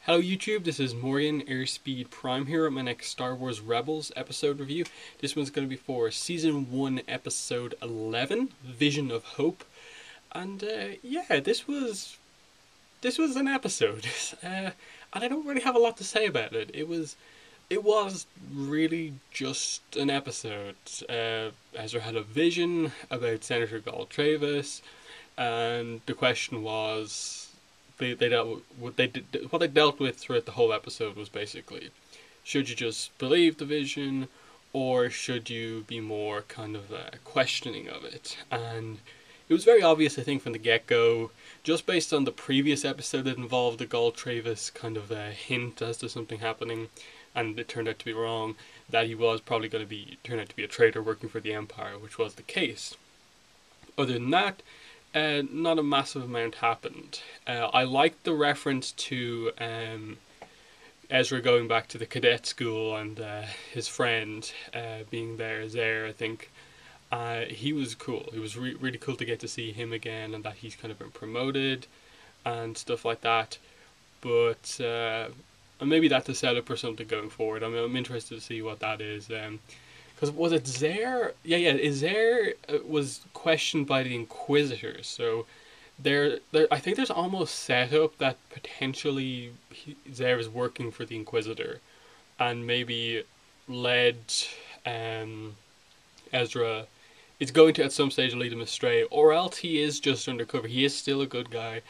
Hello YouTube, this is Morgan Airspeed Prime here at my next Star Wars Rebels episode review. This one's going to be for Season 1 Episode 11, Vision of Hope. And yeah, this was an episode. And I don't really have a lot to say about it. It was really just an episode. Ezra had a vision about Senator Gall Travis, and the question was they dealt with, what they dealt with throughout the whole episode was basically, should you just believe the vision, or should you be more kind of questioning of it? And it was very obvious, I think, from the get-go, just based on the previous episode that involved the Gall Travis kind of hint as to something happening, and it turned out to be wrong, that he was probably going to turn out to be a traitor working for the Empire, which was the case. Other than that, not a massive amount happened. I liked the reference to Ezra going back to the cadet school and his friend being there. I think he was cool. It was really cool to get to see him again, and that he's kind of been promoted and stuff like that. But and maybe that's a setup for something going forward. I'm interested to see what that is. Because was it Zare? Yeah. Zare was questioned by the Inquisitors. So there. I think there's almost set up that potentially Zare is working for the Inquisitor, and maybe led Ezra. It's going to at some stage lead him astray, or else he is just undercover. He is still a good guy,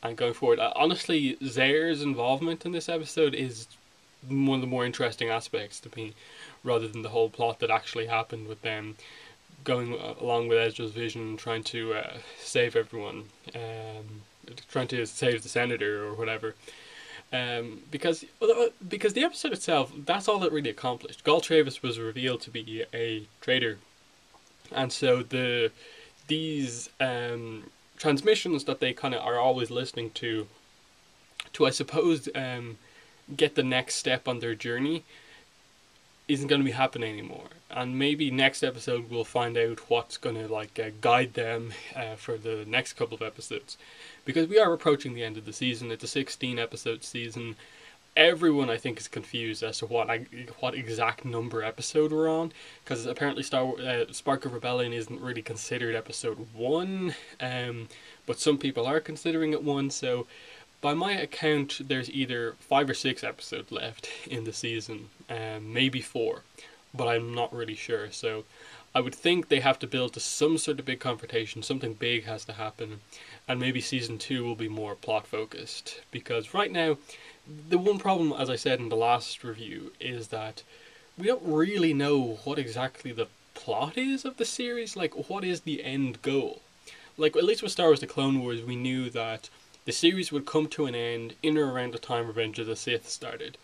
and going forward, honestly, Zare's involvement in this episode is one of the more interesting aspects to me, rather than the whole plot that actually happened with them going along with Ezra's vision, trying to save everyone, trying to save the senator or whatever. Because the episode itself, that's all it really accomplished. Gall Travis was revealed to be a traitor, and so these transmissions that they kind of are always listening to I suppose get the next step on their journey, isn't going to be happening anymore. And maybe next episode we'll find out what's going to guide them for the next couple of episodes, because we are approaching the end of the season. It's a 16 episode season. Everyone, I think, is confused as to what exact number episode we're on, because apparently Spark of Rebellion isn't really considered episode 1, but some people are considering it 1, so by my account, there's either 5 or 6 episodes left in the season, maybe 4, but I'm not really sure. So I would think they have to build to some sort of big confrontation, something big has to happen, and maybe season 2 will be more plot focused. Because right now, the one problem, as I said in the last review, is that we don't really know what exactly the plot is of the series. Like, what is the end goal? Like, at least with Star Wars The Clone Wars, we knew that the series would come to an end in or around the time Revenge of the Sith started.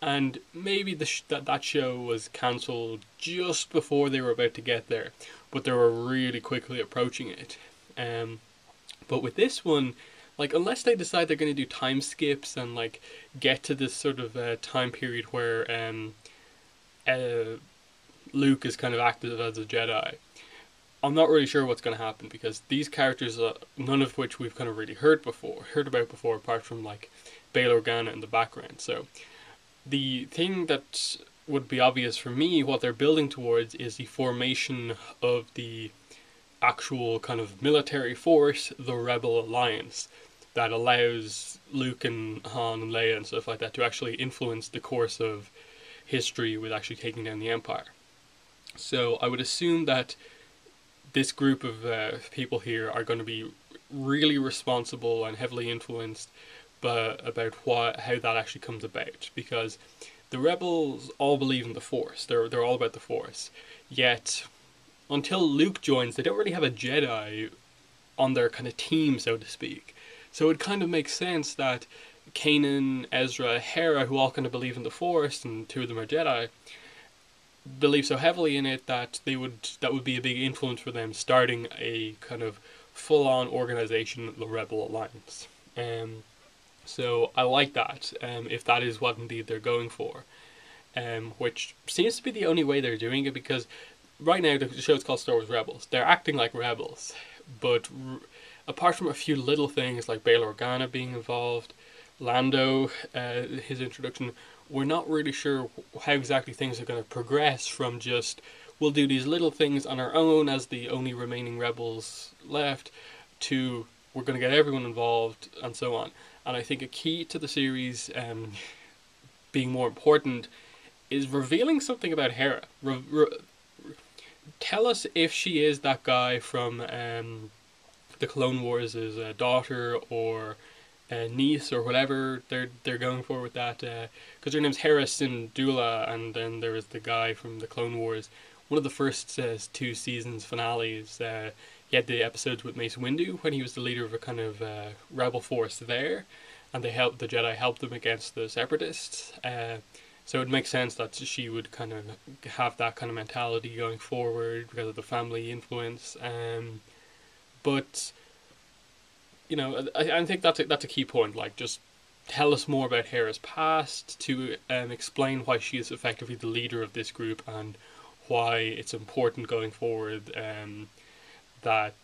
And maybe that show was cancelled just before they were about to get there, but they were really quickly approaching it. But with this one, unless they decide they're going to do time skips and get to this sort of time period where Luke is kind of active as a Jedi, I'm not really sure what's going to happen, because these characters, none of which we've kind of really heard about before, apart from Bail Organa in the background. So the thing that would be obvious for me, what they're building towards, is the formation of the actual kind of military force, the Rebel Alliance, that allows Luke and Han and Leia and stuff like that to actually influence the course of history with actually taking down the Empire. So I would assume that this group of people here are going to be really responsible and heavily influenced about how that actually comes about, because the rebels all believe in the Force. They're all about the Force. Yet, until Luke joins, they don't really have a Jedi on their kind of team, so to speak. So it kind of makes sense that Kanan, Ezra, Hera, who all kind of believe in the Force, and 2 of them are Jedi, believe so heavily in it that that would be a big influence for them starting a kind of full-on organization, the Rebel Alliance. So I like that, if that is what indeed they're going for, which seems to be the only way they're doing it, because right now the show's called Star Wars Rebels. They're acting like rebels, but apart from a few little things like Bail Organa being involved, Lando, his introduction, we're not really sure how exactly things are going to progress from just we'll do these little things on our own as the only remaining rebels left to we're going to get everyone involved and so on. And I think a key to the series being more important is revealing something about Hera. Tell us if she is that guy from the Clone Wars' daughter or niece or whatever they're going for with that. Because her name's Hera Syndulla, and then there was the guy from the Clone Wars. One of the first two seasons finales, he had the episodes with Mace Windu when he was the leader of a kind of rebel force there, and the Jedi helped them against the Separatists. So it makes sense that she would kind of have that kind of mentality going forward because of the family influence. But you know, I think that's a key point. Like, just tell us more about Hera's past to explain why she is effectively the leader of this group and why it's important going forward that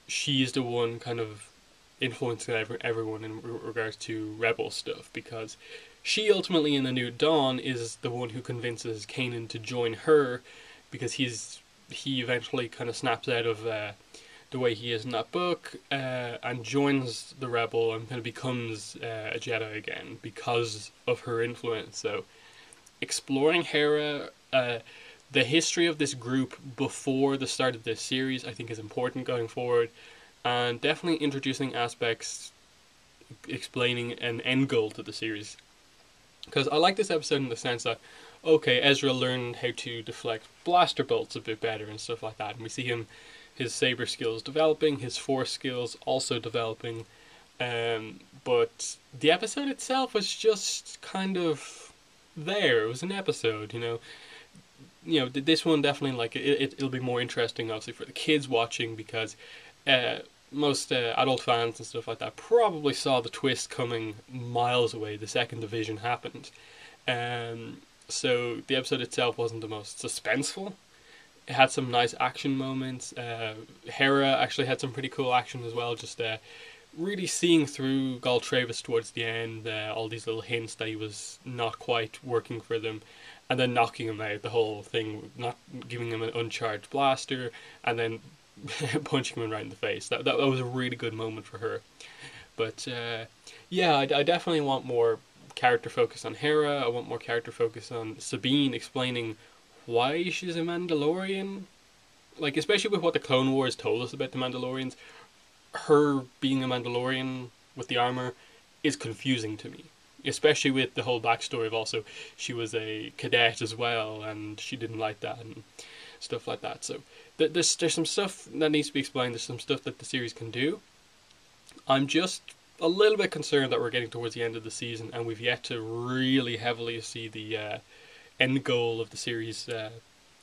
she's the one kind of influencing everyone in regards to rebel stuff, because she ultimately in the New Dawn is the one who convinces Kanan to join her, because he eventually kind of snaps out of the way he is in that book and joins the rebel and kind of becomes a Jedi again because of her influence. So exploring Hera, the history of this group before the start of this series, I think is important going forward, and definitely introducing aspects explaining an end goal to the series. Because I like this episode in the sense that, okay, Ezra learned how to deflect blaster bolts a bit better and stuff like that, and we see his saber skills developing, his force skills also developing, but the episode itself was just kind of there. It was an episode, this one definitely, like, it'll be more interesting obviously for the kids watching, because most adult fans and stuff like that probably saw the twist coming miles away the second the vision happened. So the episode itself wasn't the most suspenseful. It had some nice action moments. Hera actually had some pretty cool action as well, just really seeing through Gul Travis towards the end, all these little hints that he was not quite working for them, and then knocking him out, the whole thing, not giving him an uncharged blaster, and then punching him right in the face. That was a really good moment for her. But yeah, I definitely want more character focus on Hera. I want more character focus on Sabine explaining why she's a Mandalorian. Like, especially with what the Clone Wars told us about the Mandalorians, her being a Mandalorian with the armor is confusing to me. Especially with the whole backstory of also she was a cadet as well and she didn't like that and stuff like that. So there's some stuff that needs to be explained. There's some stuff that the series can do. I'm just a little bit concerned that we're getting towards the end of the season and we've yet to really heavily see the end goal of the series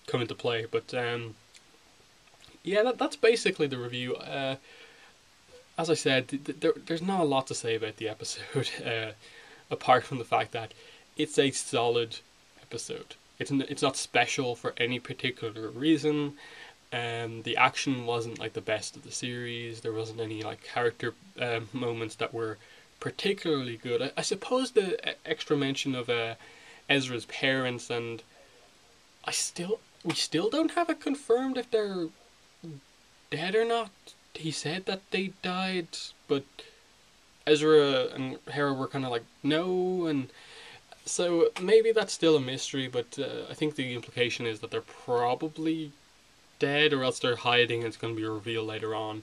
come into play. But yeah, that's basically the review. As I said, there's not a lot to say about the episode, apart from the fact that it's a solid episode. It's not special for any particular reason. The action wasn't like the best of the series. There wasn't any like character moments that were particularly good. I suppose the extra mention of Ezra's parents, and we still don't have it confirmed if they're dead or not. He said that they died, but Ezra and Hera were kind of like, no, and so maybe that's still a mystery, but I think the implication is that they're probably dead, or else they're hiding and it's going to be revealed later on.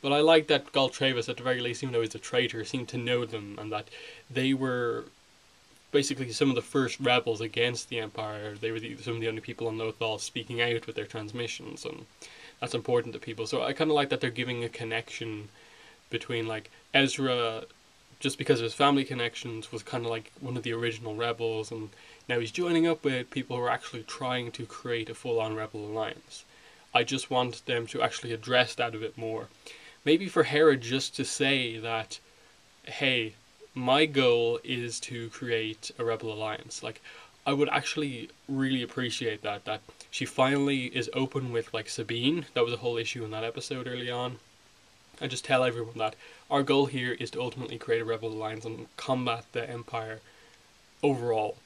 But I like that Gul Travis, at the very least, even though he's a traitor, seemed to know them, and that they were basically some of the first rebels against the Empire. They were some of the only people on Lothal speaking out with their transmissions, and that's important to people. So I kind of like that they're giving a connection between, like, Ezra, just because of his family connections, was kind of like one of the original rebels, and now he's joining up with people who are actually trying to create a full-on rebel alliance. I just want them to actually address that a bit more. Maybe for Hera just to say that, hey, my goal is to create a rebel alliance. Like, I would actually really appreciate that she finally is open with, like, Sabine. That was a whole issue in that episode early on. and just tell everyone that our goal here is to ultimately create a rebel alliance and combat the Empire overall.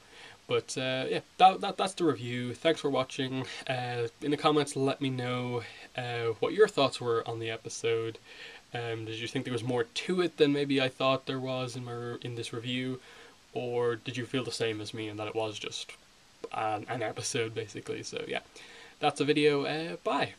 But yeah, that's the review. Thanks for watching. In the comments, let me know what your thoughts were on the episode. Did you think there was more to it than maybe I thought there was in this review, or did you feel the same as me and that it was just an episode basically? So yeah, that's the video. Bye.